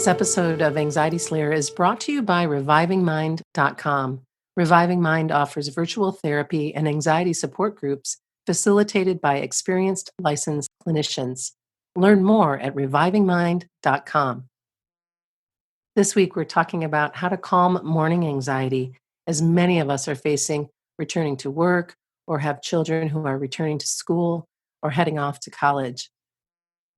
This episode of Anxiety Slayer is brought to you by RevivingMind.com. Reviving Mind offers virtual therapy and anxiety support groups facilitated by experienced licensed clinicians. Learn more at RevivingMind.com. This week, we're talking about how to calm morning anxiety, as many of us are facing returning to work or have children who are returning to school or heading off to college.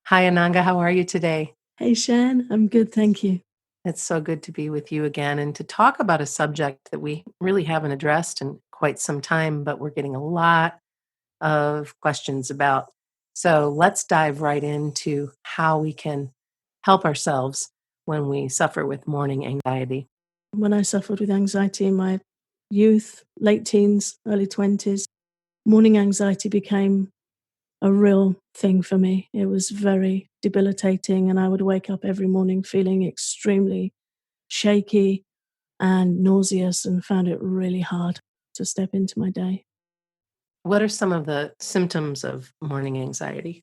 Hi, Ananga. How are you today? Hey, Shan. I'm good, thank you. It's so good to be with you again and to talk about a subject that we really haven't addressed in quite some time, but we're getting a lot of questions about. So let's dive right into how we can help ourselves when we suffer with morning anxiety. When I suffered with anxiety in my youth, late teens, early 20s, morning anxiety became a real thing for me. It was very debilitating, and I would wake up every morning feeling extremely shaky and nauseous and found it really hard to step into my day. What are some of the symptoms of morning anxiety?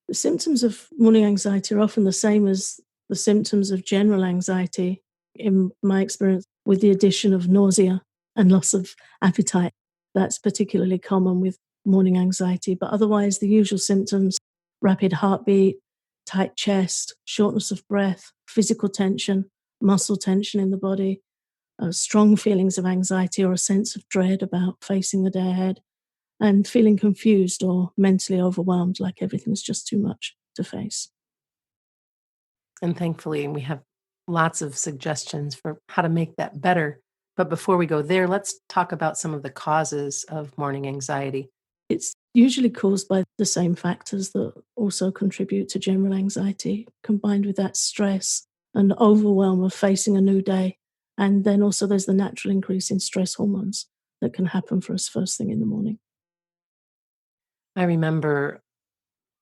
The symptoms of morning anxiety are often the same as the symptoms of general anxiety, in my experience, with the addition of nausea and loss of appetite. That's particularly common with morning anxiety. But otherwise, the usual symptoms: rapid heartbeat, tight chest, shortness of breath, physical tension, muscle tension in the body, strong feelings of anxiety or a sense of dread about facing the day ahead, and feeling confused or mentally overwhelmed, like everything's just too much to face. And thankfully, we have lots of suggestions for how to make that better. But before we go there, let's talk about some of the causes of morning anxiety. It's usually caused by the same factors that also contribute to general anxiety, combined with that stress and overwhelm of facing a new day. And then also there's the natural increase in stress hormones that can happen for us first thing in the morning. I remember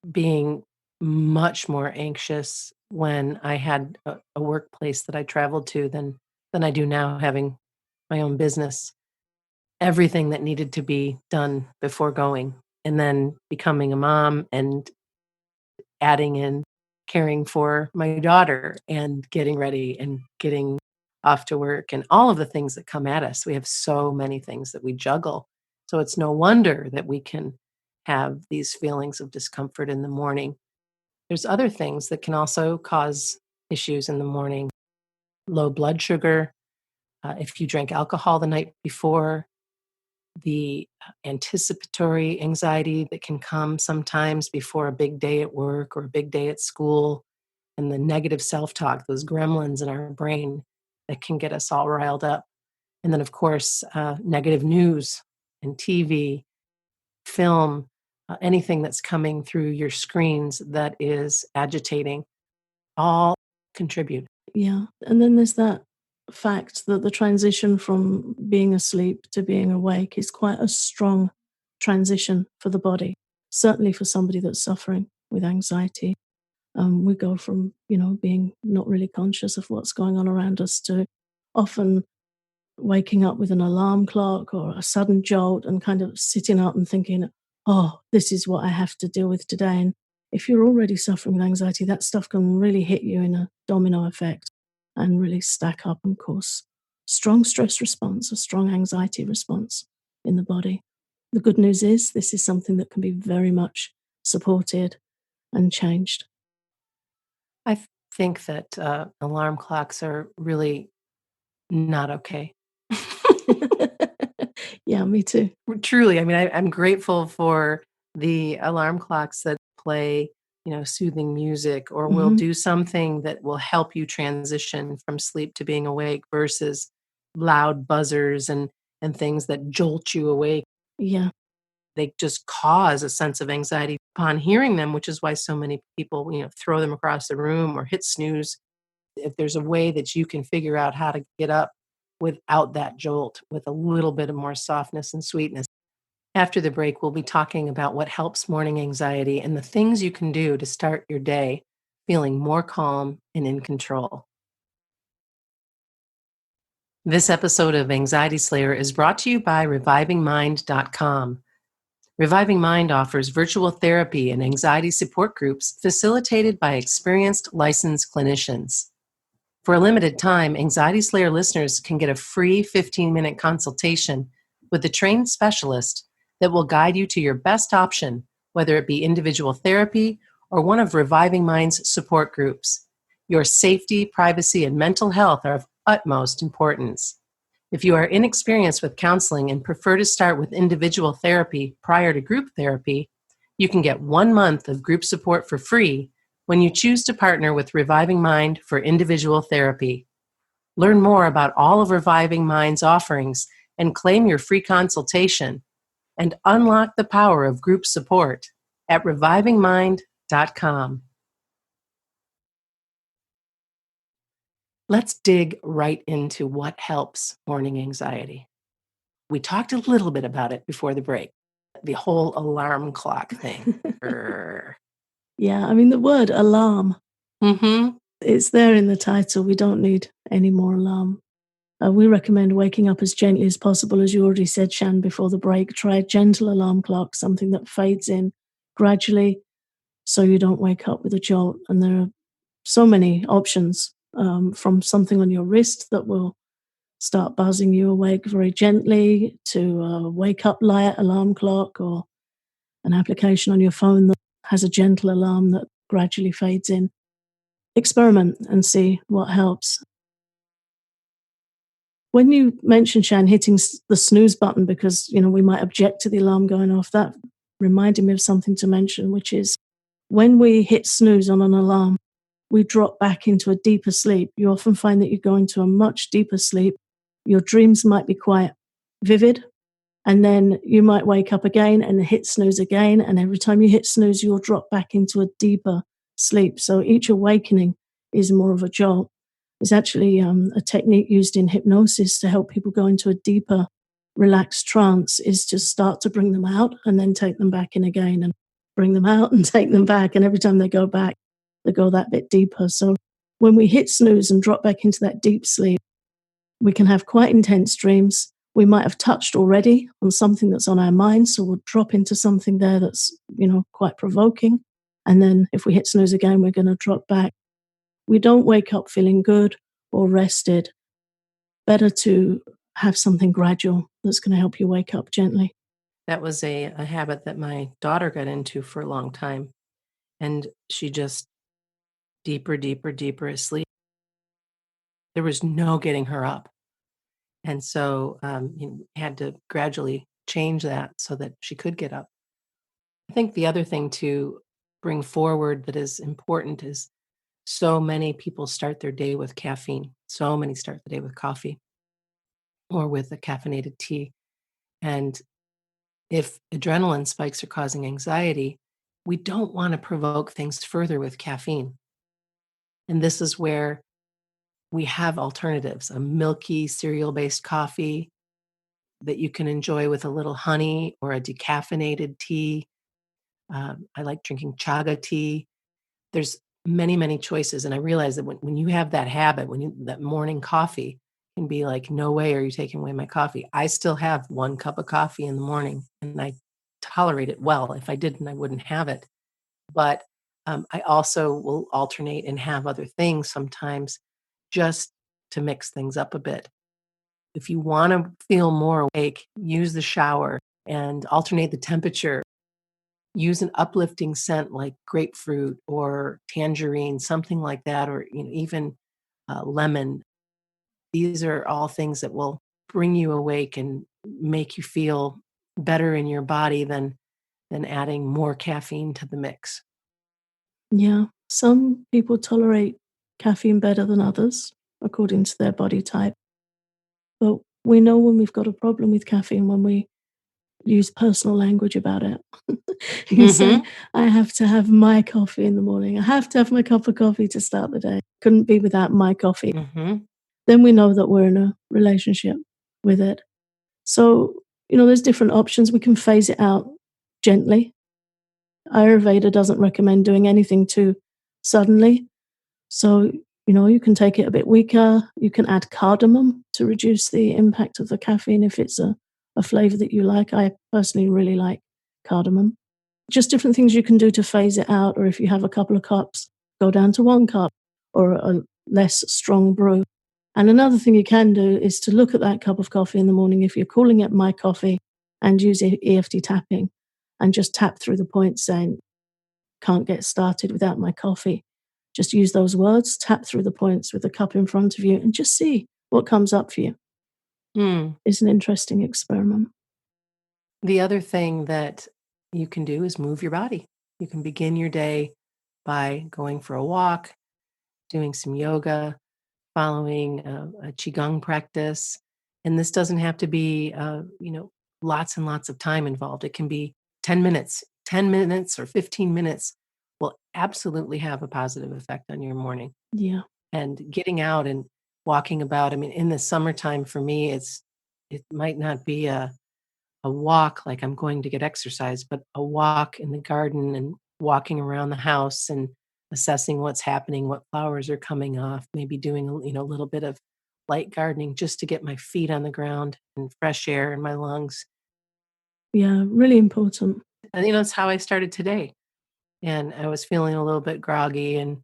being much more anxious when I had a workplace that I traveled to than I do now, having my own business. Everything that needed to be done before going, and then becoming a mom and adding in caring for my daughter and getting ready and getting off to work and all of the things that come at us. We have so many things that we juggle. So it's no wonder that we can have these feelings of discomfort in the morning. There's other things that can also cause issues in the morning. Low blood sugar, if you drank alcohol the night before, the anticipatory anxiety that can come sometimes before a big day at work or a big day at school, and the negative self-talk, those gremlins in our brain that can get us all riled up. And then, of course, negative news and TV, film, anything that's coming through your screens that is agitating, all contribute. Yeah. And then there's that fact that the transition from being asleep to being awake is quite a strong transition for the body, certainly for somebody that's suffering with anxiety. We go from, being not really conscious of what's going on around us to often waking up with an alarm clock or a sudden jolt and kind of sitting up and thinking, oh, this is what I have to deal with today. And if you're already suffering with anxiety, that stuff can really hit you in a domino effect and really stack up and cause strong stress response, a strong anxiety response in the body. The good news is this is something that can be very much supported and changed. I think that alarm clocks are really not okay. Yeah, me too. Truly, I mean, I'm grateful for the alarm clocks that play, soothing music or will Hmm. do something that will help you transition from sleep to being awake versus loud buzzers and things that jolt you awake. Yeah. They just cause a sense of anxiety upon hearing them, which is why so many people, throw them across the room or hit snooze. If there's a way that you can figure out how to get up without that jolt, with a little bit of more softness and sweetness. After the break, we'll be talking about what helps morning anxiety and the things you can do to start your day feeling more calm and in control. This episode of Anxiety Slayer is brought to you by RevivingMind.com. Reviving Mind offers virtual therapy and anxiety support groups facilitated by experienced licensed clinicians. For a limited time, Anxiety Slayer listeners can get a free 15-minute consultation with a trained specialist that will guide you to your best option, whether it be individual therapy or one of Reviving Mind's support groups. Your safety, privacy, and mental health are of utmost importance. If you are inexperienced with counseling and prefer to start with individual therapy prior to group therapy, you can get 1 month of group support for free when you choose to partner with Reviving Mind for individual therapy. Learn more about all of Reviving Mind's offerings and claim your free consultation, and unlock the power of group support at revivingmind.com. Let's dig right into what helps morning anxiety. We talked a little bit about it before the break, the whole alarm clock thing. Yeah, I mean, the word alarm, Mm-hmm. it's there in the title. We don't need any more alarm. We recommend waking up as gently as possible, as you already said, Shan, before the break. Try a gentle alarm clock, something that fades in gradually so you don't wake up with a jolt. And there are so many options, from something on your wrist that will start buzzing you awake very gently to a wake up light alarm clock, or an application on your phone that has a gentle alarm that gradually fades in. Experiment and see what helps. When you mentioned, Shan, hitting the snooze button because, we might object to the alarm going off, that reminded me of something to mention, which is when we hit snooze on an alarm, we drop back into a deeper sleep. You often find that you go into a much deeper sleep. Your dreams might be quite vivid, and then you might wake up again and hit snooze again. And every time you hit snooze, you'll drop back into a deeper sleep. So each awakening is more of a jolt. There's actually a technique used in hypnosis to help people go into a deeper, relaxed trance, is to start to bring them out and then take them back in again, and bring them out and take them back. And every time they go back, they go that bit deeper. So when we hit snooze and drop back into that deep sleep, we can have quite intense dreams. We might have touched already on something that's on our mind, so we'll drop into something there that's, quite provoking. And then if we hit snooze again, we're going to drop back. We don't wake up feeling good or rested. Better to have something gradual that's going to help you wake up gently. That was a habit that my daughter got into for a long time. And she just deeper, deeper, deeper asleep. There was no getting her up. And so had to gradually change that so that she could get up. I think the other thing to bring forward that is important is so many people start their day with caffeine. So many start the day with coffee or with a caffeinated tea. And if adrenaline spikes are causing anxiety, we don't want to provoke things further with caffeine. And this is where we have alternatives, a milky cereal-based coffee that you can enjoy with a little honey or a decaffeinated tea. I like drinking chaga tea. There's many, many choices. And I realize that when you have that habit, that morning coffee can be like, no way are you taking away my coffee. I still have 1 cup of coffee in the morning and I tolerate it well. If I didn't, I wouldn't have it. But I also will alternate and have other things sometimes just to mix things up a bit. If you want to feel more awake, use the shower and alternate the temperature. Use an uplifting scent like grapefruit or tangerine, something like that, or even lemon. These are all things that will bring you awake and make you feel better in your body than adding more caffeine to the mix. Yeah, some people tolerate caffeine better than others, according to their body type. But we know when we've got a problem with caffeine when we use personal language about it. You say, Hmm. I have to have my coffee in the morning. I have to have my cup of coffee to start the day. Couldn't be without my coffee. Hmm. Then we know that we're in a relationship with it. So, there's different options. We can phase it out gently. Ayurveda doesn't recommend doing anything too suddenly. So, you can take it a bit weaker. You can add cardamom to reduce the impact of the caffeine if it's a flavor that you like. I personally really like cardamom. Just different things you can do to phase it out, or if you have a couple of cups, go down to 1 cup or a less strong brew. And another thing you can do is to look at that cup of coffee in the morning, if you're calling it my coffee, and use EFT tapping and just tap through the points saying, can't get started without my coffee. Just use those words, tap through the points with the cup in front of you, and just see what comes up for you. Hmm. It's an interesting experiment. The other thing that you can do is move your body. You can begin your day by going for a walk, doing some yoga, following a qigong practice. And this doesn't have to be, lots and lots of time involved. It can be 10 minutes. 10 minutes or 15 minutes will absolutely have a positive effect on your morning. Yeah. And getting out and walking about. I mean, in the summertime for me, it might not be a walk like I'm going to get exercise, but a walk in the garden and walking around the house and assessing what's happening, what flowers are coming off, maybe doing a little bit of light gardening just to get my feet on the ground and fresh air in my lungs. Yeah. Really important. And it's how I started today. And I was feeling a little bit groggy and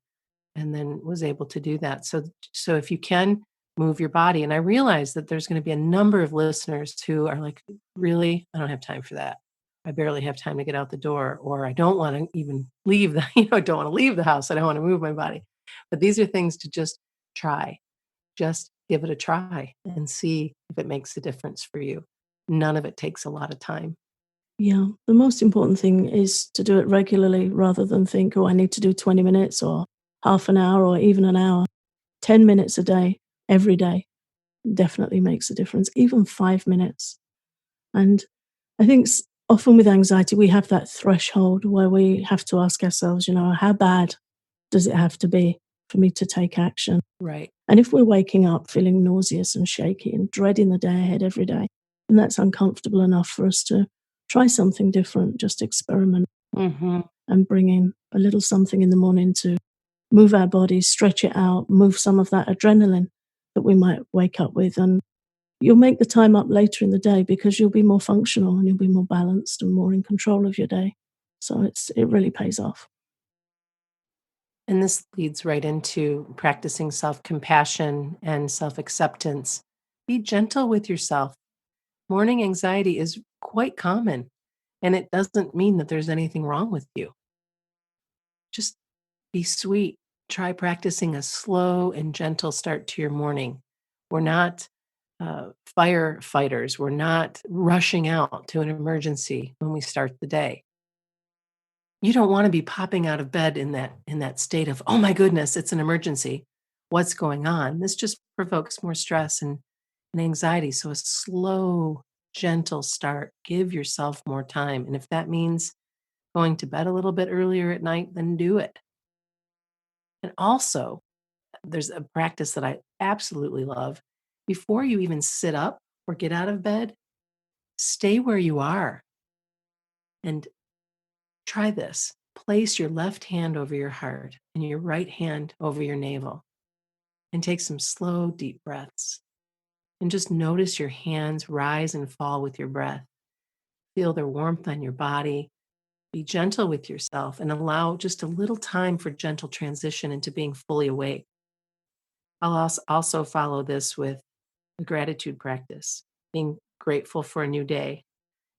then was able to do that. So if you can move your body, and I realize that there's going to be a number of listeners who are like, really, I don't have time for that. I barely have time to get out the door, or I don't want to even leave the, I don't want to leave the house. I don't want to move my body. But these are things to just try. Just give it a try and see if it makes a difference for you. None of it takes a lot of time. Yeah. The most important thing is to do it regularly rather than think, oh, I need to do 20 minutes or half an hour or even an hour. 10 minutes a day, every day, definitely makes a difference, even 5 minutes. And I think often with anxiety, we have that threshold where we have to ask ourselves, how bad does it have to be for me to take action? Right. And if we're waking up feeling nauseous and shaky and dreading the day ahead every day, then that's uncomfortable enough for us to try something different, just experiment Hmm. and bring in a little something in the morning to move our bodies, stretch it out, move some of that adrenaline that we might wake up with. And you'll make the time up later in the day because you'll be more functional and you'll be more balanced and more in control of your day. So it really pays off. And this leads right into practicing self compassion and self acceptance. Be gentle with yourself. Morning anxiety is quite common, and it doesn't mean that there's anything wrong with you. Just be sweet. Try practicing a slow and gentle start to your morning. We're not firefighters, we're not rushing out to an emergency when we start the day. You don't wanna be popping out of bed in that state of, "Oh my goodness, it's an emergency. What's going on?" This just provokes more stress and anxiety, so a slow, gentle start. Give yourself more time, and if that means going to bed a little bit earlier at night, then do it. And also, there's a practice that I absolutely love. Before you even sit up or get out of bed, stay where you are and try this. Place your left hand over your heart and your right hand over your navel and take some slow, deep breaths. And just notice your hands rise and fall with your breath. Feel their warmth on your body. Be gentle with yourself and allow just a little time for gentle transition into being fully awake. I'll also follow this with a gratitude practice, being grateful for a new day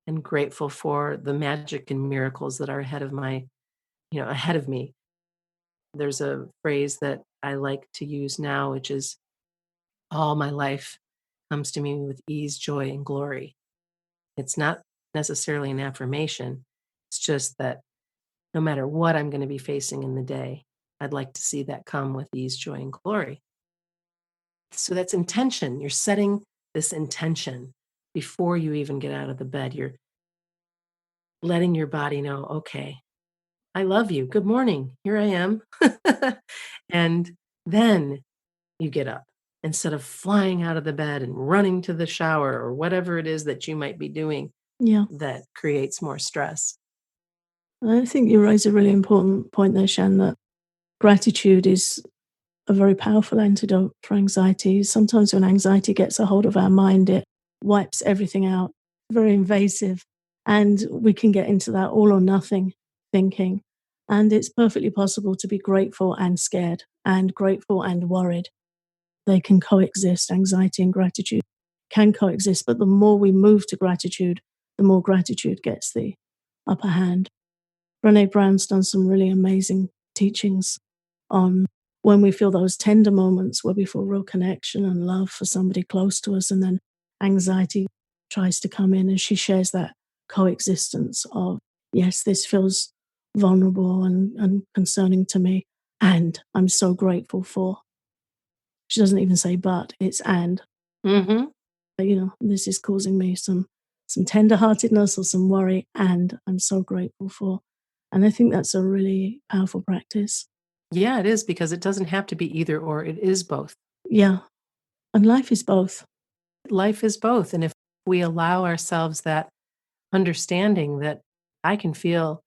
and grateful for the magic and miracles that are ahead of me. There's a phrase that I like to use now, which is all my life comes to me with ease, joy, and glory. It's not necessarily an affirmation. It's just that no matter what I'm going to be facing in the day, I'd like to see that come with ease, joy, and glory. So that's intention. You're setting this intention before you even get out of the bed. You're letting your body know, okay, I love you. Good morning. Here I am. And then you get up instead of flying out of the bed and running to the shower or whatever it is that you might be doing Yeah. that creates more stress. I think you raise a really important point there, Shan, that gratitude is a very powerful antidote for anxiety. Sometimes when anxiety gets a hold of our mind, it wipes everything out, very invasive. And we can get into that all or nothing thinking. And it's perfectly possible to be grateful and scared, and grateful and worried. They can coexist. Anxiety and gratitude can coexist. But the more we move to gratitude, the more gratitude gets the upper hand. Brene Brown's done some really amazing teachings on when we feel those tender moments where we feel real connection and love for somebody close to us, and then anxiety tries to come in, and she shares that coexistence of, yes, this feels vulnerable and concerning to me, and I'm so grateful for. She doesn't even say but, it's and. Mm-hmm. This is causing me some tenderheartedness or some worry, and I'm so grateful for. And I think that's a really powerful practice. Yeah, it is, because it doesn't have to be either or. It is both. Yeah. And life is both. Life is both. And if we allow ourselves that understanding that I can feel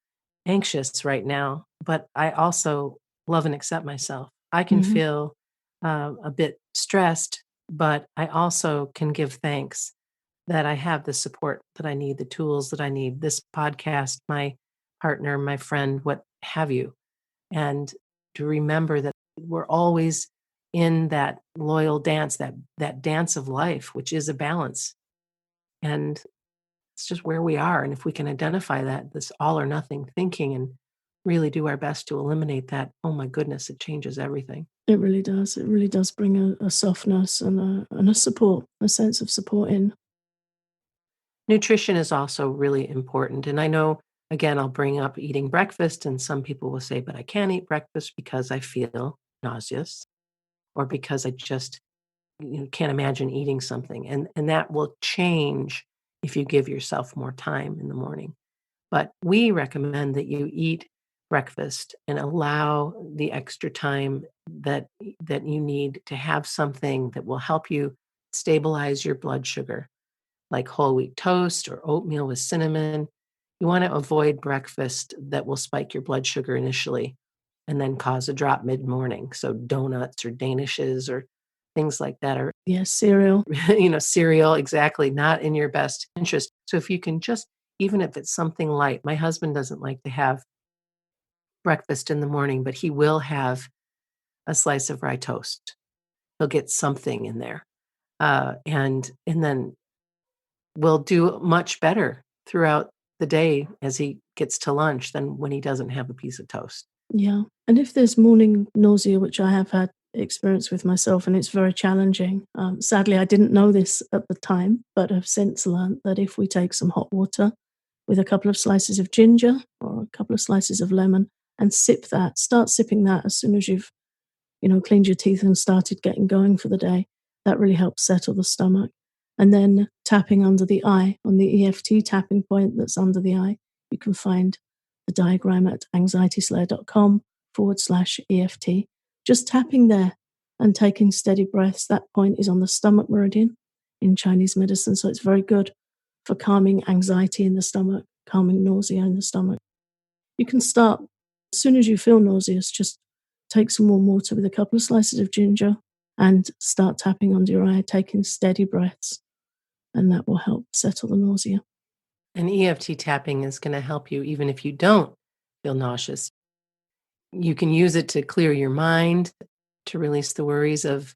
anxious right now, but I also love and accept myself. I can Hmm. feel a bit stressed, but I also can give thanks that I have the support that I need, the tools that I need, this podcast, my partner, my friend, what have you. And to remember that we're always in that loyal dance, that dance of life, which is a balance. And it's just where we are. And if we can identify that, this all or nothing thinking, and really do our best to eliminate that, oh my goodness, it changes everything. It really does. It really does bring a softness and a support, a sense of support in. Nutrition is also really important. And I know, again, I'll bring up eating breakfast, and some people will say, but I can't eat breakfast because I feel nauseous, or because I just can't imagine eating something. And that will change if you give yourself more time in the morning. But we recommend that you eat breakfast and allow the extra time that you need to have something that will help you stabilize your blood sugar, like whole wheat toast or oatmeal with cinnamon. You want to avoid breakfast that will spike your blood sugar initially and then cause a drop mid-morning. So donuts or danishes or things like that are Yes, cereal. cereal, exactly, not in your best interest. So if you can just, even if it's something light, my husband doesn't like to have breakfast in the morning, but he will have a slice of rye toast. He'll get something in there. And then will do much better throughout the day as he gets to lunch than when he doesn't have a piece of toast. Yeah. And if there's morning nausea, which I have had experience with myself, and it's very challenging. Sadly, I didn't know this at the time, but have since learned that if we take some hot water with a couple of slices of ginger or a couple of slices of lemon and start sipping that as soon as you've, cleaned your teeth and started getting going for the day, that really helps settle the stomach. And then tapping under the eye on the EFT tapping point that's under the eye, you can find the diagram at anxietyslayer.com/EFT. Just tapping there and taking steady breaths. That point is on the stomach meridian in Chinese medicine. So it's very good for calming anxiety in the stomach, calming nausea in the stomach. You can start as soon as you feel nauseous, just take some warm water with a couple of slices of ginger and start tapping under your eye, taking steady breaths, and that will help settle the nausea. And EFT tapping is going to help you even if you don't feel nauseous. You can use it to clear your mind, to release the worries of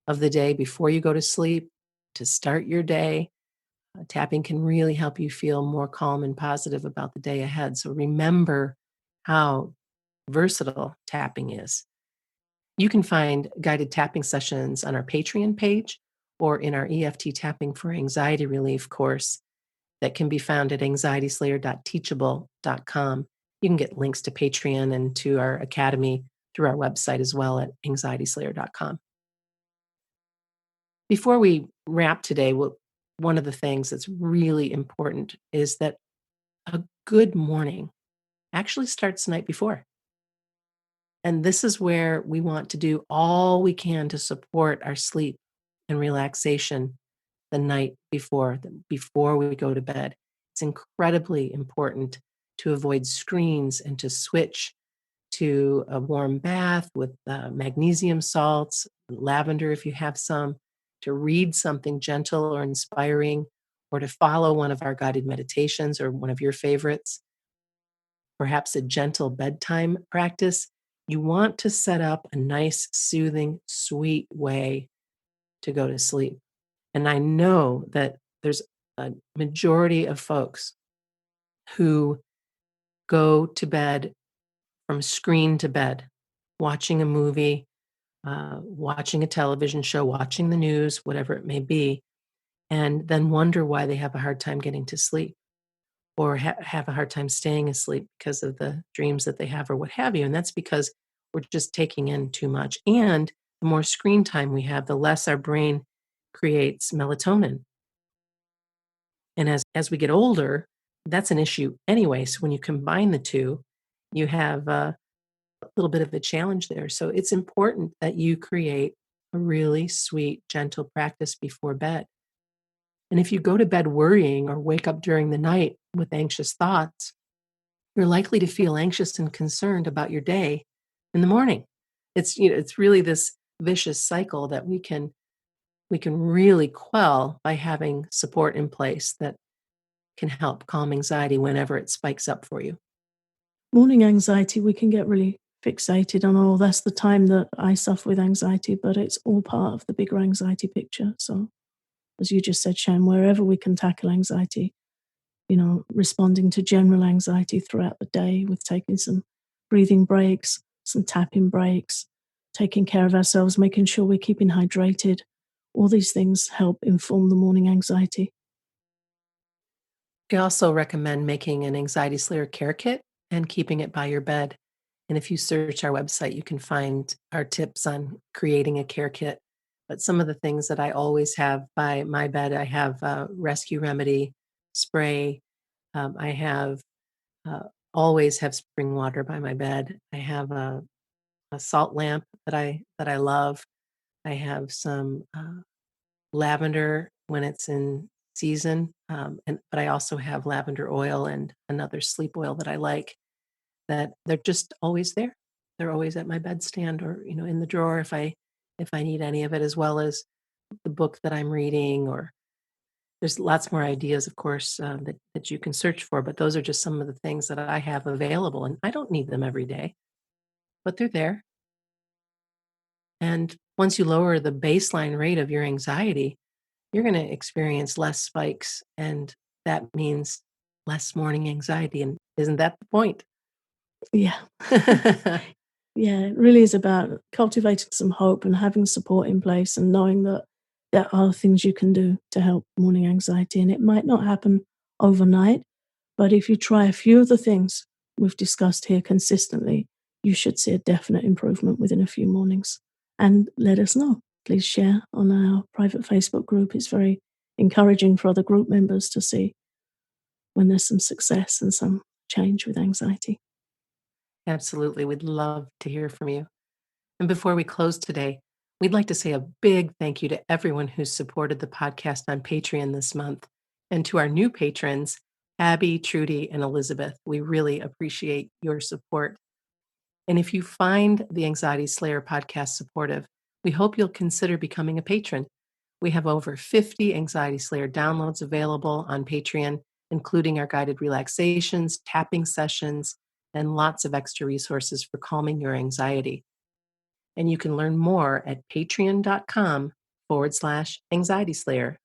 the day before you go to sleep, to start your day. Tapping can really help you feel more calm and positive about the day ahead. So remember how versatile tapping is. You can find guided tapping sessions on our Patreon page or in our EFT Tapping for Anxiety Relief course that can be found at anxietyslayer.teachable.com. You can get links to Patreon and to our academy through our website as well at anxietyslayer.com. Before we wrap today, one of the things that's really important is that a good morning actually starts the night before. And this is where we want to do all we can to support our sleep and relaxation the night before we go to bed. It's incredibly important to avoid screens and to switch to a warm bath with magnesium salts, lavender if you have some, to read something gentle or inspiring, or to follow one of our guided meditations or one of your favorites, perhaps a gentle bedtime practice, you want to set up a nice, soothing, sweet way to go to sleep. And I know that there's a majority of folks who go to bed from screen to bed, watching a movie, watching a television show, watching the news, whatever it may be, and then wonder why they have a hard time getting to sleep or have a hard time staying asleep because of the dreams that they have or what have you. And that's because we're just taking in too much. And the more screen time we have, the less our brain creates melatonin. And as we get older, that's an issue anyway. So when you combine the two, you have a little bit of a challenge there. So it's important that you create a really sweet, gentle practice before bed. And if you go to bed worrying or wake up during the night with anxious thoughts, you're likely to feel anxious and concerned about your day in the morning. It's really this vicious cycle that we can really quell by having support in place that can help calm anxiety whenever it spikes up for you. Morning anxiety, we can get really fixated on, oh, that's the time that I suffer with anxiety, but it's all part of the bigger anxiety picture. So, as you just said, Shan, wherever we can tackle anxiety, responding to general anxiety throughout the day with taking some breathing breaks, some tapping breaks, taking care of ourselves, making sure we're keeping hydrated. All these things help inform the morning anxiety. I also recommend making an anxiety slayer care kit and keeping it by your bed. And if you search our website, you can find our tips on creating a care kit. But some of the things that I always have by my bed, I have Rescue Remedy spray. I have uh, always have spring water by my bed. I have a salt lamp that I love. I have some lavender when it's in season, but I also have lavender oil and another sleep oil that I like. That they're just always there. They're always at my bedstand or in the drawer if I need any of it, as well as the book that I'm reading. Or there's lots more ideas, of course, that you can search for. But those are just some of the things that I have available, and I don't need them every day, but they're there. And once you lower the baseline rate of your anxiety, you're going to experience less spikes, and that means less morning anxiety. And isn't that the point? Yeah. Yeah, it really is about cultivating some hope and having support in place and knowing that there are things you can do to help morning anxiety. And it might not happen overnight, but if you try a few of the things we've discussed here consistently, you should see a definite improvement within a few mornings. And let us know. Please share on our private Facebook group. It's very encouraging for other group members to see when there's some success and some change with anxiety. Absolutely. We'd love to hear from you. And before we close today, we'd like to say a big thank you to everyone who's supported the podcast on Patreon this month. And to our new patrons, Abby, Trudy, and Elizabeth, we really appreciate your support. And if you find the Anxiety Slayer podcast supportive, we hope you'll consider becoming a patron. We have over 50 Anxiety Slayer downloads available on Patreon, including our guided relaxations, tapping sessions, and lots of extra resources for calming your anxiety. And you can learn more at patreon.com/anxiety slayer.